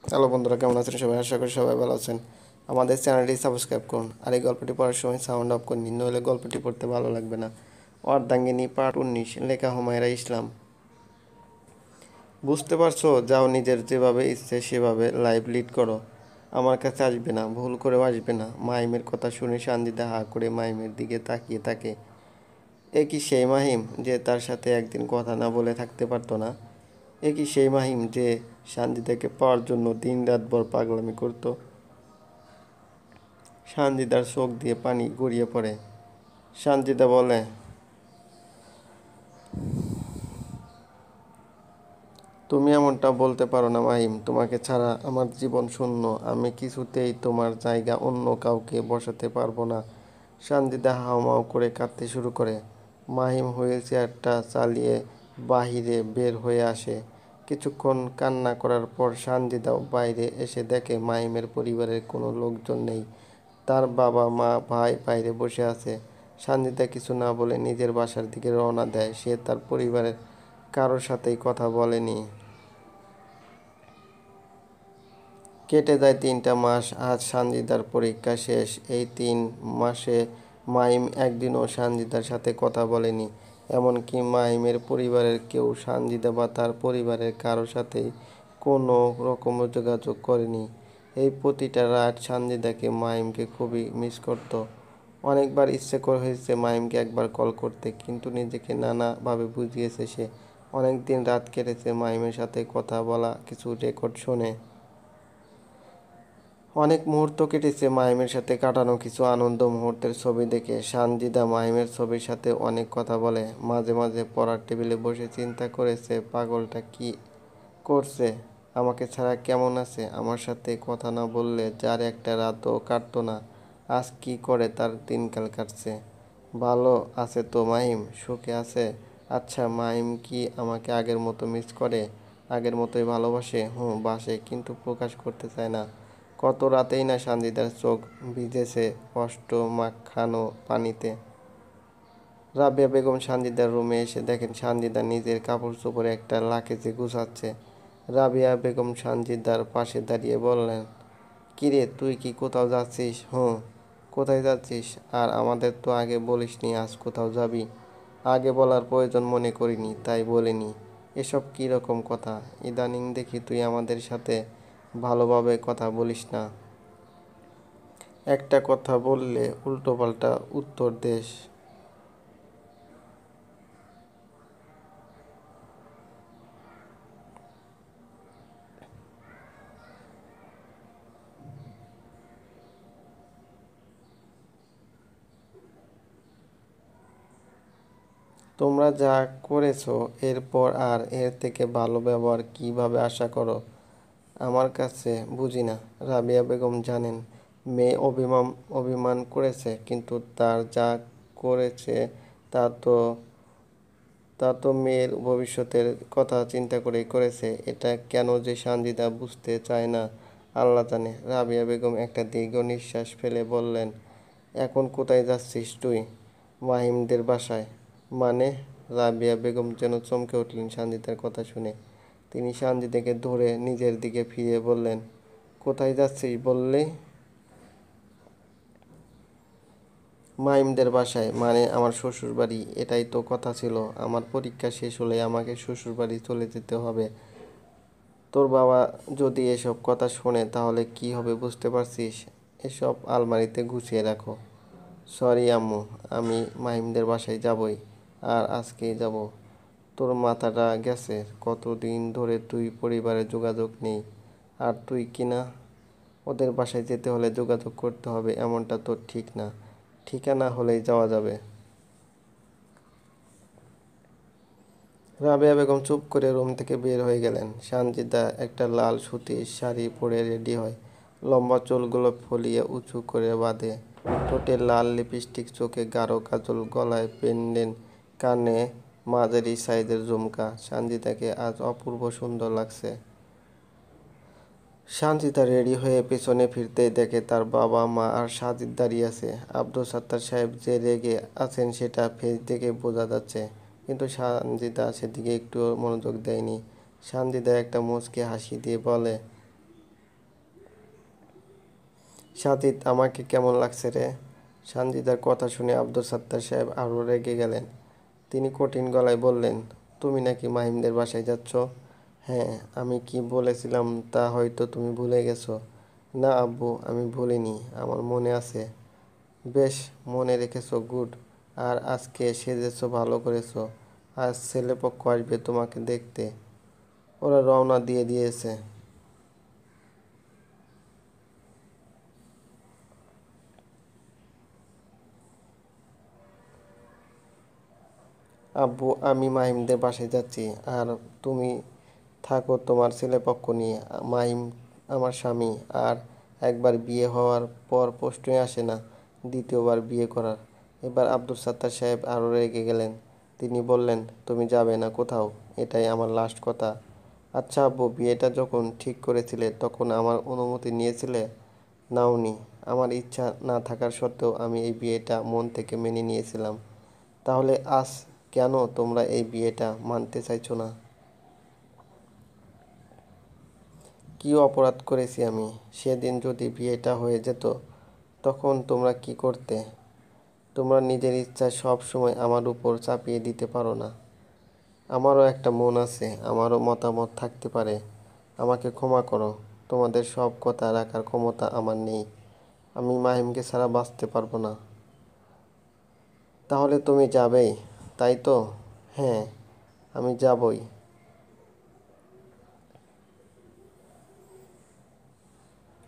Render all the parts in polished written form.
Hello বন্ধুরা, কেমন আছেন সবাই? আশা করি সবাই ভালো আছেন। আমাদের চ্যানেলটি সাবস্ক্রাইব করুন আর এই গল্পটি পড়ার সময় সাউন্ড অফ করে নিন, নইলে গল্পটি পড়তে ভালো লাগবে না। অর্ধাঙ্গিনী পার্ট 19, লেখা হুমায়রা ইসলাম। বুঝতে পারছো? যাও, নিজের যেভাবে ইচ্ছে সেভাবে লাইফ লিড করো। আমার কাছে আসবে না, ভুল করেও আসবে না। মাহিমের কথা শুনে সানজিদা হা করে মাহিমের দিকে তাকিয়ে থাকে। এ কি সেই মাহিম যে তার সাথে একদিন কথা না বলে থাকতে পারতো না? এ কি সেই মাহিম যে সানজিদাকে পাওয়ার জন্য দিন রাত ভর পাগলামি করতো? সানজিদার চোখ দিয়ে পানি গড়িয়ে পড়ে। সানজিদা বলে, তুমি এমনটা বলতে পারো না মাহিম। তোমাকে ছাড়া আমার জীবন শূন্য। আমি কিছুতেই তোমার জায়গা অন্য কাউকে বসাতে পারবো না। সানজিদা হাউমাউ করে কাঁদতে শুরু করে। মাহিম হুইল চেয়ারটা চালিয়ে বাহিরে বের হয়ে আসে। কিছুক্ষণ কান্না করার পর সানজিদা বাইরে এসে দেখে মাহিমের পরিবারের কোনো লোকজন নেই। তার বাবা মা ভাই বাইরে বসে আছে। সানজিদা কিছু না বলে নিজের বাসার দিকে রওনা দেয়। সে তার পরিবারের কারোর সাথেই কথা বলেনি। কেটে যায় 3টা মাস। আজ সানজিদার পরীক্ষা শেষ। এই 3 মাসে মাহিম একদিনও সানজিদার সাথে কথা বলেনি। এমনকি মাহিমের পরিবারের কেউ সানজিদা বা তার পরিবারের কারোর সাথেই কোনো রকম যোগাযোগ করেনি। এই প্রতিটা রাত সানজিদাকে মাহিমকে খুবই মিস করত। অনেকবার ইচ্ছে হয়েছে মাহিমকে একবার কল করতে, কিন্তু নিজেকে নানাভাবে বুঝিয়েছে সে। অনেক দিন রাত কেটেছে মাহিমের সাথে কথা বলা, কিছু রেকর্ড শুনে। অনেক মুহূর্ত কেটেছে মাহিমের সাথে কাটানো, কিছু আনন্দ মুহূর্তের ছবি দেখে। সানজিদা মাহিমের ছবির সাথে অনেক কথা বলে। মাঝে মাঝে পড়ার টেবিলে বসে চিন্তা করেছে, পাগলটা কি করছে, আমাকে ছাড়া কেমন আছে। আমার সাথে কথা না বললে যার একটা রাতও কাটতো না, আজ কি করে তার দিনকাল কাটছে। ভালো আছে তো মাহিম? সুখে আছে? আচ্ছা, মাহিম কি আমাকে আগের মতো মিস করে? আগের মতোই ভালোবাসে? হুঁ, বাসে, কিন্তু প্রকাশ করতে চায় না। কত রাতেই না সানজিদার চোখ ভিজেছে কষ্ট মাখানো পানিতে। রাবেয়া বেগম সানজিদার রুমে এসে দেখেন সানজিদা নিজের কাপড় চোপড়ে একটা লাকেজে গুছাচ্ছে। রাবেয়া বেগম সানজিদার পাশে দাঁড়িয়ে বললেন, কিরে, তুই কি কোথাও যাচ্ছিস? হুঁ। কোথায় যাচ্ছিস? আর আমাদের তো আগে বলিসনি আজ কোথাও যাবি। আগে বলার প্রয়োজন মনে করিনি, তাই বলিনি। এসব কী রকম কথা? ইদানিং দেখি তুই আমাদের সাথে ভালোভাবে কথা বলিস না। একটা কথা বললে উল্টোপাল্টা উত্তর দেস। তোমরা যা করেছো এরপর আর এর থেকে ভালো ব্যবহার কিভাবে আশা করো আমার কাছে বুঝি না। রাবেয়া বেগম জানেন মেয়ে অভিমান করেছে, কিন্তু তার যা করেছে তা তো তা তো মেয়ের ভবিষ্যতের কথা চিন্তা করেই করেছে। এটা কেন যে সানজিদা বুঝতে চায় না আল্লাহ জানে। রাবেয়া বেগম একটা দীর্ঘ নিঃশ্বাস ফেলে বললেন, এখন কোথায় যাচ্ছিস তুই? মাহিমদের বাসায়। মানে? রাবেয়া বেগম যেন চমকে উঠলেন সানজিদার কথা শুনে। তিনি সানজিদাকে ধরে নিজের দিকে ফিরিয়ে বললেন, কোথায় যাচ্ছিস বললে? মাহিমদের বাসায়। মানে আমার শ্বশুরবাড়ি। এটাই তো কথা ছিল। আমার পরীক্ষা শেষ হলে আমাকে শ্বশুরবাড়ি চলে যেতে হবে। তোর বাবা যদি এসব কথা শোনে তাহলে কি হবে বুঝতে পারছিস? এসব আলমারিতে গুছিয়ে রাখো। সরি আম্মু, আমি মাহিমদের বাসায় যাবই, আর আজকেই যাব। তোর মাথাটা গেছে? কতদিন ধরে তুই পরিবারের যোগাযোগ নেই, আর তুই কিনা ওদের বাসায় যেতে হলে যোগাযোগ করতে হবে এমনটা তো ঠিক না। ঠিকানা হলেই যাওয়া যাবে। রাবেয়া বেগম চুপ করে রুম থেকে বের হয়ে গেলেন। সানজিদা একটা লাল সুতির শাড়ি পরে রেডি হয়। লম্বা চুলগুলো ফলিয়ে উঁচু করে বাঁধে। ঠোঁটে লাল লিপস্টিক, চোখে গাঢ় কাজল, গলায় পেন্ডেন্ট, কানে মাঝারি সাইজের ঝুমকা। সানজিদাকে আজ অপূর্ব সুন্দর লাগছে। সানজিদা রেডি হয়ে পেছনে ফিরতেই দেখে তার বাবা মা আর সাজিদ দাঁড়িয়ে আছে। আব্দুল সাত্তার সাহেব যে রেগে আছেন সেটা ফেস দেখে বোঝা যাচ্ছে, কিন্তু সানজিদা সেদিকে একটু মনোযোগ দেয়নি। সানজিদা একটা মুচকি হাসি দিয়ে বলে, সাজিদ, আমাকে কেমন লাগছে রে? সানজিদার কথা শুনে আব্দুল সাত্তার সাহেব আরও রেগে গেলেন। তিনি কঠিন গলায় বললেন, তুমি নাকি মাহিমদের বাসায় যাচ্ছ? হ্যাঁ, আমি কি বলেছিলাম তা হয়তো তুমি ভুলে গেছো। না আব্বু, আমি ভুলিনি, আমার মনে আছে। বেশ, মনে রেখেছো, গুড। আর আজকে সেজেছো, ভালো করেছো। আজ ছেলেপক্ষ আসবে তোমাকে দেখতে। ওরা রওনা দিয়ে দিয়েছে। আব্বু, আমি মাহিমদের বাসায় যাচ্ছি, আর তুমি থাকো তোমার ছেলেপক্ষ নিয়ে। মাহিম আমার স্বামী, আর একবার বিয়ে হওয়ার পর প্রশ্নই আসে না দ্বিতীয়বার বিয়ে করার। এবার আব্দুল সাত্তার সাহেব আরও রেগে গেলেন। তিনি বললেন, তুমি যাবে না কোথাও, এটাই আমার লাস্ট কথা। আচ্ছা আব্বু, বিয়েটা যখন ঠিক করেছিলে তখন আমার অনুমতি নিয়েছিলে? নাওনি। আমার ইচ্ছা না থাকার সত্ত্বেও আমি এই বিয়েটা মন থেকে মেনে নিয়েছিলাম। তাহলে আজ কেন তোমরা এই বিয়েটা মানতে চাইছো না? কী অপরাধ করেছি আমি? সেদিন যদি বিয়েটা হয়ে যেত তখন তোমরা কি করতে? তোমরা নিজের ইচ্ছা সব সময় আমার উপর চাপিয়ে দিতে পারো না। আমারও একটা মন আছে, আমারও মতামত থাকতে পারে। আমাকে ক্ষমা করো। তোমাদের সব কথা রাখার ক্ষমতা আমার নেই। আমি মাহিমকে ছাড়া বাঁচতে পারবো না। তাহলে তুমি যাবেই, তাই তো? হ্যাঁ, আমি যাবই।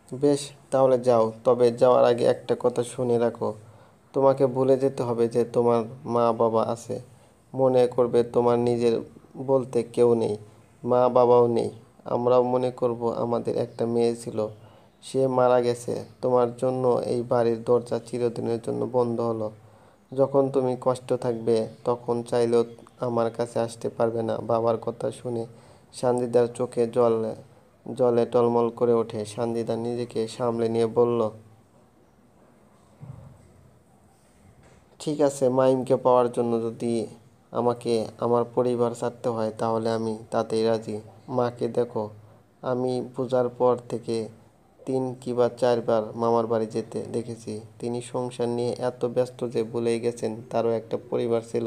বেশ, তাহলে যাও। তবে যাওয়ার আগে একটা কথা শুনে রাখো। তোমাকে ভুলে যেতে হবে যে তোমার মা বাবা আছে। মনে করবে তোমার নিজের বলতে কেউ নেই, মা বাবাও নেই। আমরাও মনে করব আমাদের একটা মেয়ে ছিল, সে মারা গেছে। তোমার জন্য এই বাড়ির দরজা চিরদিনের জন্য বন্ধ হলো। যখন তুমি কষ্ট থাকবে তখন চাইলেও আমার কাছে আসতে পারবে না। বাবার কথা শুনে সানজিদার চোখে জলে টলমল করে ওঠে। সানজিদা নিজেকে সামলে নিয়ে বলল, ঠিক আছে, মাইমকে পাওয়ার জন্য যদি আমাকে আমার পরিবার ছাড়তে হয় তাহলে আমি তাতেই রাজি। মাকে দেখো, আমি বোঝার পর থেকে 3 কি 4 বার মামার বাড়ি যেতে দেখেছি। তিনি সংসার নিয়ে এত ব্যস্ত যে ভুলেই গেছেন তারও একটা পরিবার ছিল।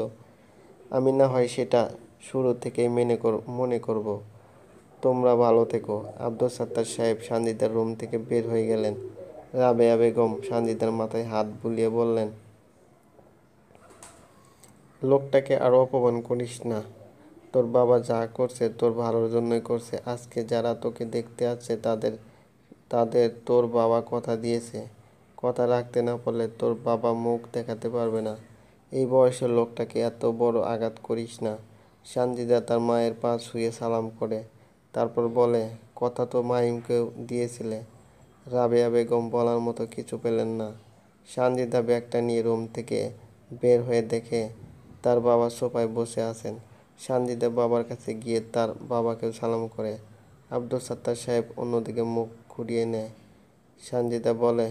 আমি না হয় সেটা শুরু থেকেই মনে করব। তোমরা ভালো থেকো। আব্দুল সাত্তার সাহেব সানজিদার রুম থেকে বের হয়ে গেলেন। রাবেয়া বেগম সানজিদার মাথায় হাত বুলিয়ে বললেন, লোকটাকে আরও অপমান করিস না। তোর বাবা যা করছে তোর ভালোর জন্যই করছে। আজকে যারা তোকে দেখতে আসছে তাদের তাদের তোর বাবা কথা দিয়েছে। কথা রাখতে না পারলে তোর বাবা মুখ দেখাতে পারবে না। এই বয়সের লোকটাকে এত বড় আঘাত করিস না। সানজিদা তার মায়ের পা ছুঁয়ে সালাম করে, তারপর বলে, কথা তো মাহিমকেও দিয়েছিলে। রাবেয়া বেগম বলার মতো কিছু পেলেন না। সানজিদা ব্যাগটা নিয়ে রুম থেকে বের হয়ে দেখে তার বাবা সোফায় বসে আছেন। সানজিদা বাবার কাছে গিয়ে তার বাবাকেও সালাম করে। আব্দুল সাত্তার সাহেব অন্যদিকে মুখ ঘুরিয়ে নেয়। সানজিদা বলে,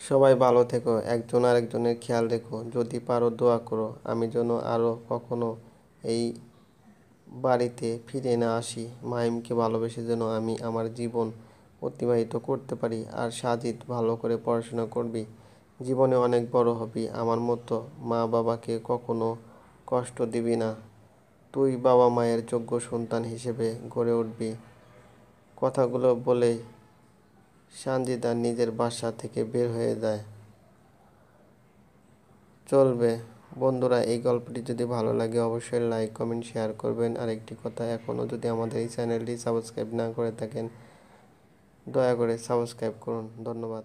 সবাই ভালো থেকো, একজন আরেকজনের খেয়াল রেখো, যদি পারো দোয়া করো আমি যেন আরও কখনো এই বাড়িতে ফিরে না আসি। মাহিমকে ভালোবেসে যেন আমি আমার জীবন অতিবাহিত করতে পারি। আর সাজিদ, ভালো করে পড়াশোনা করবি, জীবনে অনেক বড় হবি। আমার মতো মা বাবাকে কখনো কষ্ট দিবি না। তুই বাবা মায়ের যোগ্য সন্তান হিসেবে গড়ে উঠবি। কথাগুলো বলেই সানজিদা নিজের বাসা থেকে বের হয়ে যায়। চলবে। বন্ধুরা, এই গল্পটি যদি ভালো লাগে অবশ্যই লাইক কমেন্ট শেয়ার করবেন। আর একটি কথা, এখনও যদি আমাদের এই চ্যানেলটি সাবস্ক্রাইব না করে থাকেন দয়া করে সাবস্ক্রাইব করুন। ধন্যবাদ।